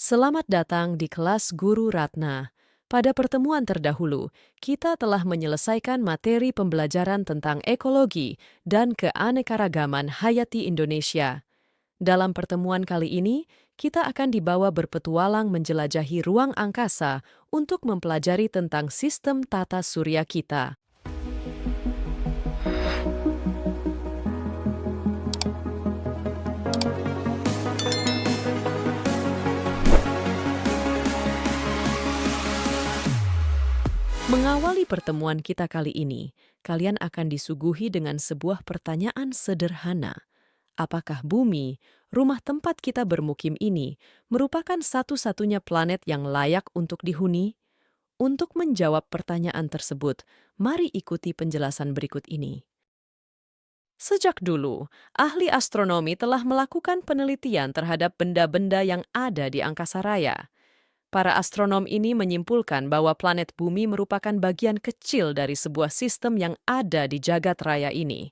Selamat datang di kelas Guru Ratna. Pada pertemuan terdahulu, kita telah menyelesaikan materi pembelajaran tentang ekologi dan keanekaragaman hayati Indonesia. Dalam pertemuan kali ini, kita akan dibawa berpetualang menjelajahi ruang angkasa untuk mempelajari tentang sistem tata surya kita. Mengawali pertemuan kita kali ini, kalian akan disuguhi dengan sebuah pertanyaan sederhana. Apakah bumi, rumah tempat kita bermukim ini, merupakan satu-satunya planet yang layak untuk dihuni? Untuk menjawab pertanyaan tersebut, mari ikuti penjelasan berikut ini. Sejak dulu, ahli astronomi telah melakukan penelitian terhadap benda-benda yang ada di angkasa raya. Para astronom ini menyimpulkan bahwa planet Bumi merupakan bagian kecil dari sebuah sistem yang ada di jagat raya ini.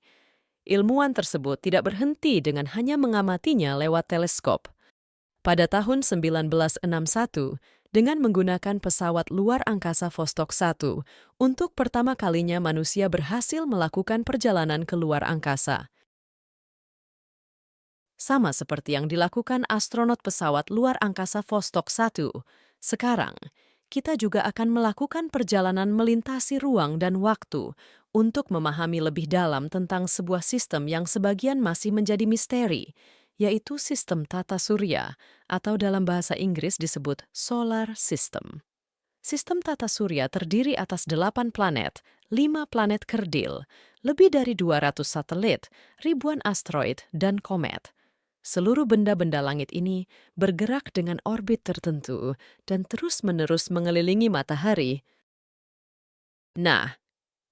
Ilmuwan tersebut tidak berhenti dengan hanya mengamatinya lewat teleskop. Pada tahun 1961, dengan menggunakan pesawat luar angkasa Vostok 1, untuk pertama kalinya manusia berhasil melakukan perjalanan ke luar angkasa. Sama seperti yang dilakukan astronot pesawat luar angkasa Vostok 1, sekarang kita juga akan melakukan perjalanan melintasi ruang dan waktu untuk memahami lebih dalam tentang sebuah sistem yang sebagian masih menjadi misteri, yaitu sistem tata surya atau dalam bahasa Inggris disebut solar system. Sistem tata surya terdiri atas 8 planet, 5 planet kerdil, lebih dari 200 satelit, ribuan asteroid, dan komet. Seluruh benda-benda langit ini bergerak dengan orbit tertentu dan terus-menerus mengelilingi matahari. Nah,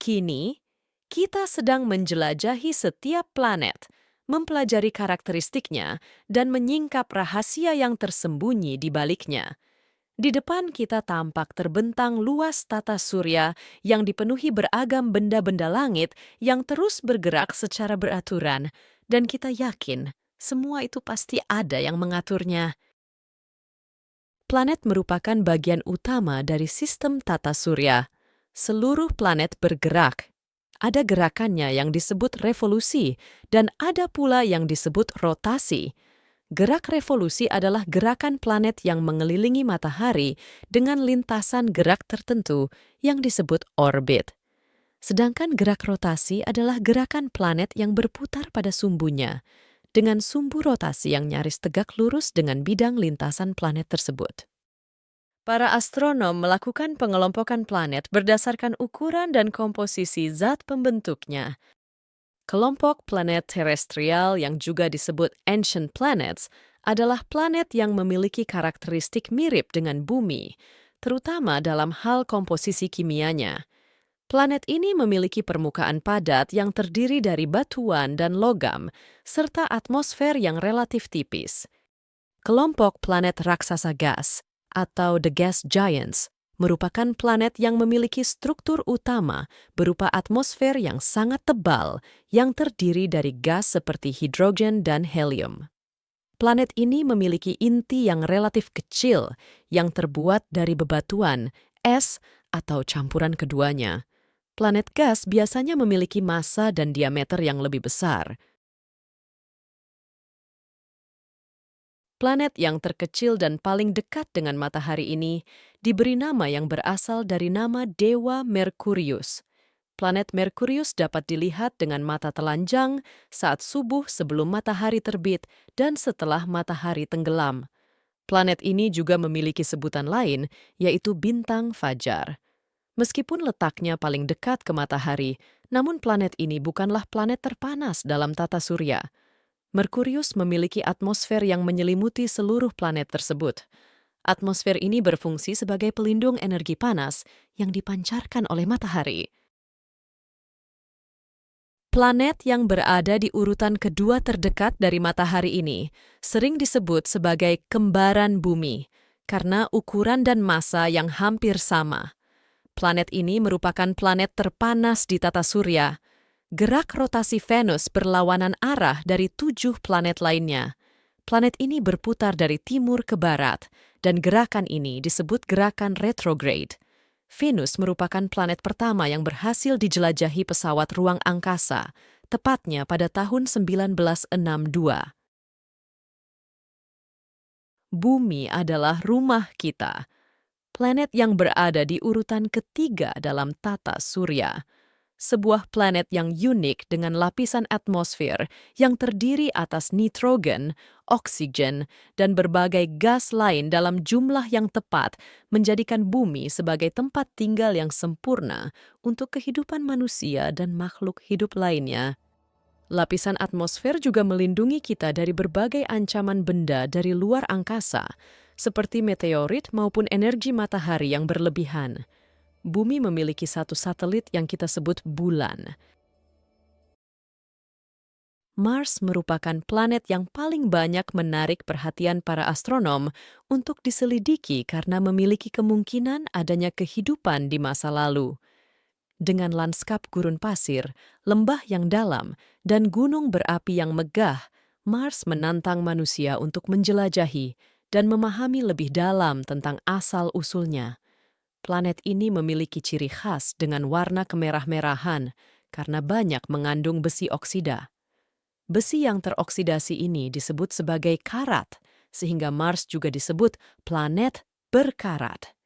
kini kita sedang menjelajahi setiap planet, mempelajari karakteristiknya, dan menyingkap rahasia yang tersembunyi di baliknya. Di depan kita tampak terbentang luas tata surya yang dipenuhi beragam benda-benda langit yang terus bergerak secara beraturan, dan kita yakin semua itu pasti ada yang mengaturnya. Planet merupakan bagian utama dari sistem tata surya. Seluruh planet bergerak. Ada gerakannya yang disebut revolusi, dan ada pula yang disebut rotasi. Gerak revolusi adalah gerakan planet yang mengelilingi matahari dengan lintasan gerak tertentu yang disebut orbit. Sedangkan gerak rotasi adalah gerakan planet yang berputar pada sumbunya, dengan sumbu rotasi yang nyaris tegak lurus dengan bidang lintasan planet tersebut. Para astronom melakukan pengelompokan planet berdasarkan ukuran dan komposisi zat pembentuknya. Kelompok planet terestrial yang juga disebut ancient planets adalah planet yang memiliki karakteristik mirip dengan bumi, terutama dalam hal komposisi kimianya. Planet ini memiliki permukaan padat yang terdiri dari batuan dan logam, serta atmosfer yang relatif tipis. Kelompok planet raksasa gas, atau the gas giants, merupakan planet yang memiliki struktur utama berupa atmosfer yang sangat tebal yang terdiri dari gas seperti hidrogen dan helium. Planet ini memiliki inti yang relatif kecil yang terbuat dari bebatuan, es, atau campuran keduanya. Planet gas biasanya memiliki massa dan diameter yang lebih besar. Planet yang terkecil dan paling dekat dengan matahari ini diberi nama yang berasal dari nama dewa Merkurius. Planet Merkurius dapat dilihat dengan mata telanjang saat subuh sebelum matahari terbit dan setelah matahari tenggelam. Planet ini juga memiliki sebutan lain, yaitu bintang fajar. Meskipun letaknya paling dekat ke matahari, namun planet ini bukanlah planet terpanas dalam tata surya. Merkurius memiliki atmosfer yang menyelimuti seluruh planet tersebut. Atmosfer ini berfungsi sebagai pelindung energi panas yang dipancarkan oleh matahari. Planet yang berada di urutan kedua terdekat dari matahari ini sering disebut sebagai kembaran bumi karena ukuran dan massa yang hampir sama. Planet ini merupakan planet terpanas di tata surya. Gerak rotasi Venus berlawanan arah dari 7 planet lainnya. Planet ini berputar dari timur ke barat, dan gerakan ini disebut gerakan retrograde. Venus merupakan planet pertama yang berhasil dijelajahi pesawat ruang angkasa, tepatnya pada tahun 1962. Bumi adalah rumah kita, planet yang berada di urutan ketiga dalam tata surya. Sebuah planet yang unik dengan lapisan atmosfer yang terdiri atas nitrogen, oksigen, dan berbagai gas lain dalam jumlah yang tepat menjadikan bumi sebagai tempat tinggal yang sempurna untuk kehidupan manusia dan makhluk hidup lainnya. Lapisan atmosfer juga melindungi kita dari berbagai ancaman benda dari luar angkasa, seperti meteorit maupun energi matahari yang berlebihan. Bumi memiliki satu satelit yang kita sebut bulan. Mars merupakan planet yang paling banyak menarik perhatian para astronom untuk diselidiki karena memiliki kemungkinan adanya kehidupan di masa lalu. Dengan lanskap gurun pasir, lembah yang dalam, dan gunung berapi yang megah, Mars menantang manusia untuk menjelajahi dan memahami lebih dalam tentang asal-usulnya. Planet ini memiliki ciri khas dengan warna kemerah-merahan karena banyak mengandung besi oksida. Besi yang teroksidasi ini disebut sebagai karat, sehingga Mars juga disebut planet berkarat.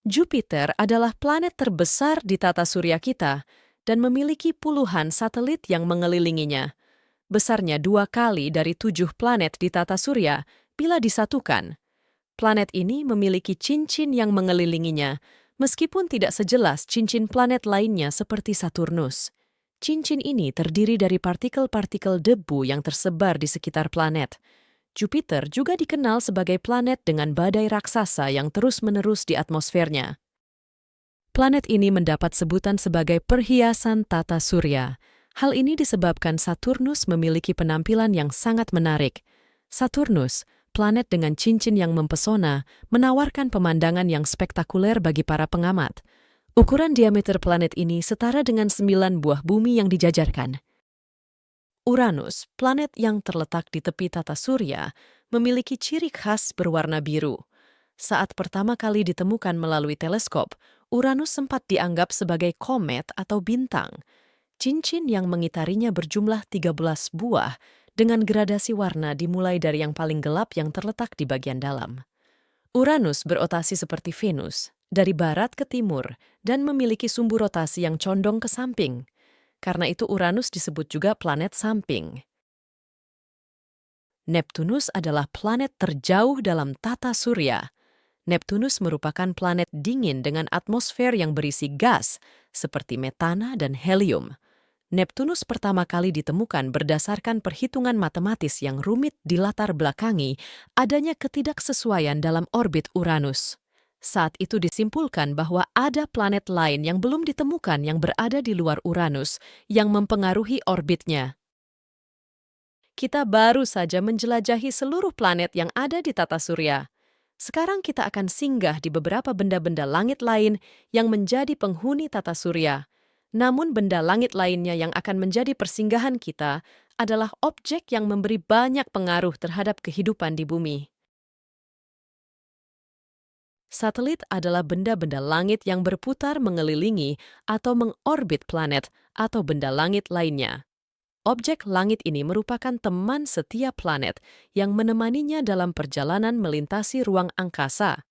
Jupiter adalah planet terbesar di tata surya kita dan memiliki puluhan satelit yang mengelilinginya. Besarnya 2 kali dari 7 planet di tata surya bila disatukan. Planet ini memiliki cincin yang mengelilinginya, meskipun tidak sejelas cincin planet lainnya seperti Saturnus. Cincin ini terdiri dari partikel-partikel debu yang tersebar di sekitar planet. Jupiter juga dikenal sebagai planet dengan badai raksasa yang terus-menerus di atmosfernya. Planet ini mendapat sebutan sebagai perhiasan tata surya. Hal ini disebabkan Saturnus memiliki penampilan yang sangat menarik. Saturnus, planet dengan cincin yang mempesona, menawarkan pemandangan yang spektakuler bagi para pengamat. Ukuran diameter planet ini setara dengan 9 buah bumi yang dijajarkan. Uranus, planet yang terletak di tepi tata surya, memiliki ciri khas berwarna biru. Saat pertama kali ditemukan melalui teleskop, Uranus sempat dianggap sebagai komet atau bintang. Cincin yang mengitarinya berjumlah 13 buah, dengan gradasi warna dimulai dari yang paling gelap yang terletak di bagian dalam. Uranus berotasi seperti Venus, dari barat ke timur, dan memiliki sumbu rotasi yang condong ke samping. Karena itu Uranus disebut juga planet samping. Neptunus adalah planet terjauh dalam tata surya. Neptunus merupakan planet dingin dengan atmosfer yang berisi gas, seperti metana dan helium. Neptunus pertama kali ditemukan berdasarkan perhitungan matematis yang rumit dilatar belakangi adanya ketidaksesuaian dalam orbit Uranus. Saat itu disimpulkan bahwa ada planet lain yang belum ditemukan yang berada di luar Uranus yang mempengaruhi orbitnya. Kita baru saja menjelajahi seluruh planet yang ada di tata surya. Sekarang kita akan singgah di beberapa benda-benda langit lain yang menjadi penghuni tata surya. Namun benda langit lainnya yang akan menjadi persinggahan kita adalah objek yang memberi banyak pengaruh terhadap kehidupan di bumi. Satelit adalah benda-benda langit yang berputar mengelilingi atau mengorbit planet atau benda langit lainnya. Objek langit ini merupakan teman setia planet yang menemaninya dalam perjalanan melintasi ruang angkasa.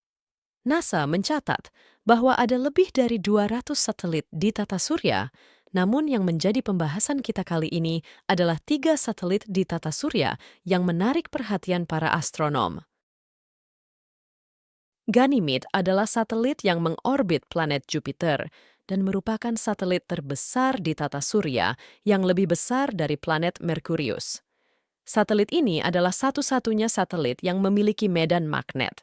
NASA mencatat bahwa ada lebih dari 200 satelit di tata surya, namun yang menjadi pembahasan kita kali ini adalah 3 satelit di tata surya yang menarik perhatian para astronom. Ganymede adalah satelit yang mengorbit planet Jupiter dan merupakan satelit terbesar di tata surya yang lebih besar dari planet Merkurius. Satelit ini adalah satu-satunya satelit yang memiliki medan magnet.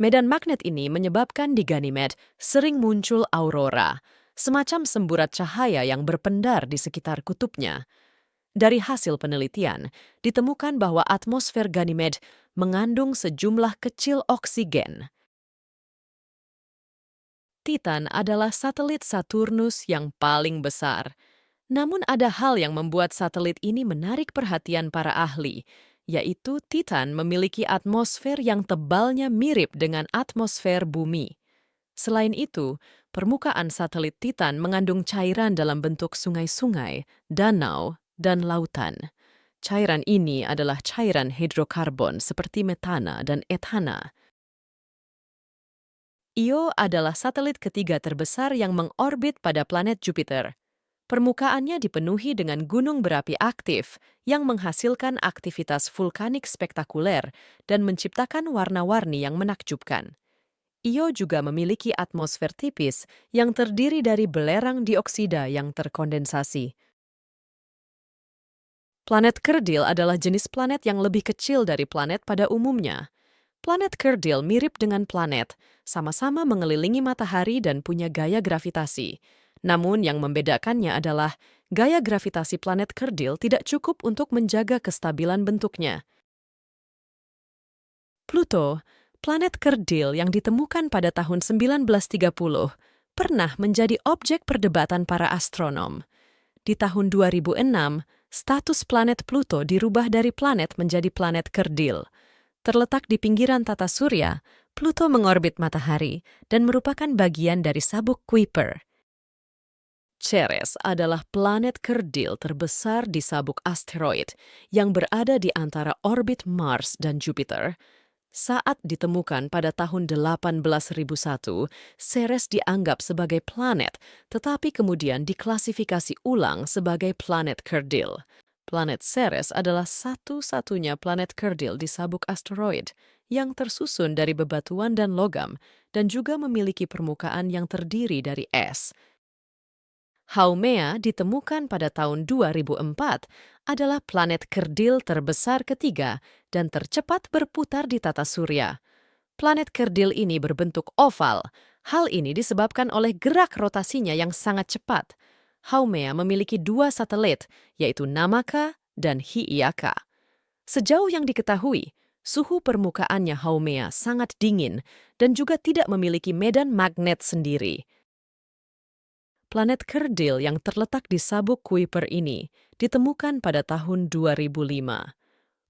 Medan magnet ini menyebabkan di Ganymede sering muncul aurora, semacam semburat cahaya yang berpendar di sekitar kutubnya. Dari hasil penelitian, ditemukan bahwa atmosfer Ganymede mengandung sejumlah kecil oksigen. Titan adalah satelit Saturnus yang paling besar. Namun ada hal yang membuat satelit ini menarik perhatian para ahli, yaitu Titan memiliki atmosfer yang tebalnya mirip dengan atmosfer bumi. Selain itu, permukaan satelit Titan mengandung cairan dalam bentuk sungai-sungai, danau, dan lautan. Cairan ini adalah cairan hidrokarbon seperti metana dan ethana. Io adalah satelit ketiga terbesar yang mengorbit pada planet Jupiter. Permukaannya dipenuhi dengan gunung berapi aktif yang menghasilkan aktivitas vulkanik spektakuler dan menciptakan warna-warni yang menakjubkan. Io juga memiliki atmosfer tipis yang terdiri dari belerang dioksida yang terkondensasi. Planet kerdil adalah jenis planet yang lebih kecil dari planet pada umumnya. Planet kerdil mirip dengan planet, sama-sama mengelilingi matahari dan punya gaya gravitasi. Namun yang membedakannya adalah gaya gravitasi planet kerdil tidak cukup untuk menjaga kestabilan bentuknya. Pluto, planet kerdil yang ditemukan pada tahun 1930, pernah menjadi objek perdebatan para astronom. Di tahun 2006, status planet Pluto dirubah dari planet menjadi planet kerdil. Terletak di pinggiran tata surya, Pluto mengorbit matahari dan merupakan bagian dari sabuk Kuiper. Ceres adalah planet kerdil terbesar di sabuk asteroid yang berada di antara orbit Mars dan Jupiter. Saat ditemukan pada tahun 18.001, Ceres dianggap sebagai planet, tetapi kemudian diklasifikasi ulang sebagai planet kerdil. Planet Ceres adalah satu-satunya planet kerdil di sabuk asteroid yang tersusun dari bebatuan dan logam dan juga memiliki permukaan yang terdiri dari es. Haumea ditemukan pada tahun 2004 adalah planet kerdil terbesar ketiga dan tercepat berputar di tata surya. Planet kerdil ini berbentuk oval. Hal ini disebabkan oleh gerak rotasinya yang sangat cepat. Haumea memiliki dua satelit, yaitu Namaka dan Hi'iaka. Sejauh yang diketahui, suhu permukaannya Haumea sangat dingin dan juga tidak memiliki medan magnet sendiri. Planet kerdil yang terletak di sabuk Kuiper ini ditemukan pada tahun 2005.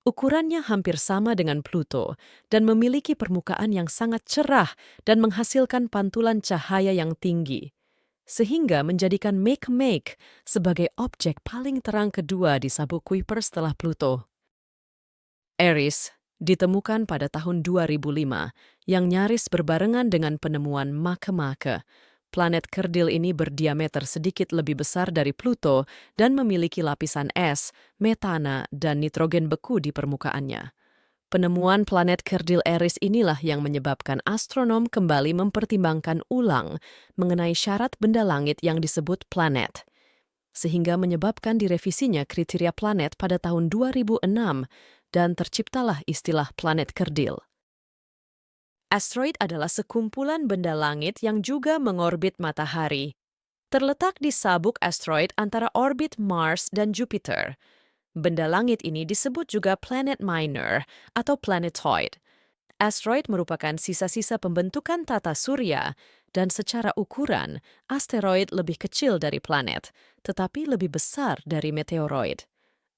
Ukurannya hampir sama dengan Pluto dan memiliki permukaan yang sangat cerah dan menghasilkan pantulan cahaya yang tinggi, sehingga menjadikan Makemake sebagai objek paling terang kedua di sabuk Kuiper setelah Pluto. Eris ditemukan pada tahun 2005 yang nyaris berbarengan dengan penemuan Makemake. Planet kerdil ini berdiameter sedikit lebih besar dari Pluto dan memiliki lapisan es, metana, dan nitrogen beku di permukaannya. Penemuan planet kerdil Eris inilah yang menyebabkan astronom kembali mempertimbangkan ulang mengenai syarat benda langit yang disebut planet, sehingga menyebabkan direvisinya kriteria planet pada tahun 2006 dan terciptalah istilah planet kerdil. Asteroid adalah sekumpulan benda langit yang juga mengorbit matahari. Terletak di sabuk asteroid antara orbit Mars dan Jupiter. Benda langit ini disebut juga planet minor atau planetoid. Asteroid merupakan sisa-sisa pembentukan tata surya, dan secara ukuran, asteroid lebih kecil dari planet, tetapi lebih besar dari meteoroid.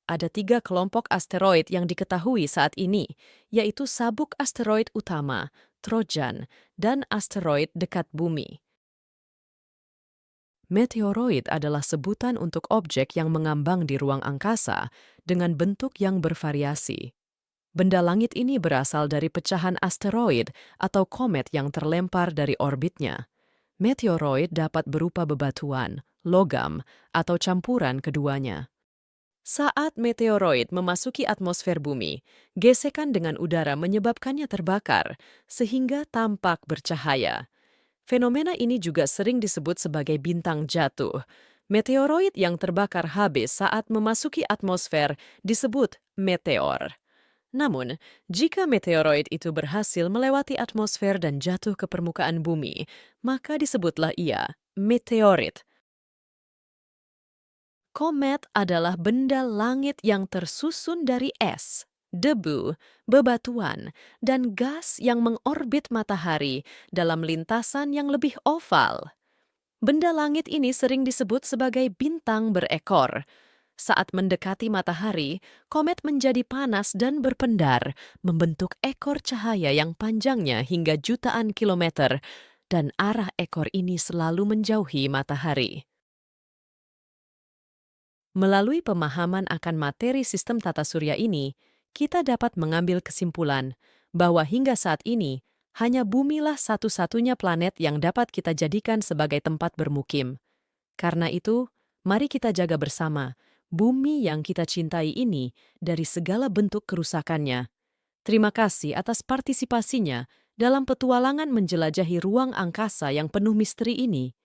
Ada 3 kelompok asteroid yang diketahui saat ini, yaitu sabuk asteroid utama, Trojan, dan asteroid dekat bumi. Meteoroid adalah sebutan untuk objek yang mengambang di ruang angkasa dengan bentuk yang bervariasi. Benda langit ini berasal dari pecahan asteroid atau komet yang terlempar dari orbitnya. Meteoroid dapat berupa bebatuan, logam, atau campuran keduanya. Saat meteoroid memasuki atmosfer bumi, gesekan dengan udara menyebabkannya terbakar, sehingga tampak bercahaya. Fenomena ini juga sering disebut sebagai bintang jatuh. Meteoroid yang terbakar habis saat memasuki atmosfer disebut meteor. Namun, jika meteoroid itu berhasil melewati atmosfer dan jatuh ke permukaan bumi, maka disebutlah ia meteorit. Komet adalah benda langit yang tersusun dari es, debu, bebatuan, dan gas yang mengorbit matahari dalam lintasan yang lebih oval. Benda langit ini sering disebut sebagai bintang berekor. Saat mendekati matahari, komet menjadi panas dan berpendar, membentuk ekor cahaya yang panjangnya hingga jutaan kilometer, dan arah ekor ini selalu menjauhi matahari. Melalui pemahaman akan materi sistem tata surya ini, kita dapat mengambil kesimpulan bahwa hingga saat ini, hanya bumilah satu-satunya planet yang dapat kita jadikan sebagai tempat bermukim. Karena itu, mari kita jaga bersama bumi yang kita cintai ini dari segala bentuk kerusakannya. Terima kasih atas partisipasinya dalam petualangan menjelajahi ruang angkasa yang penuh misteri ini.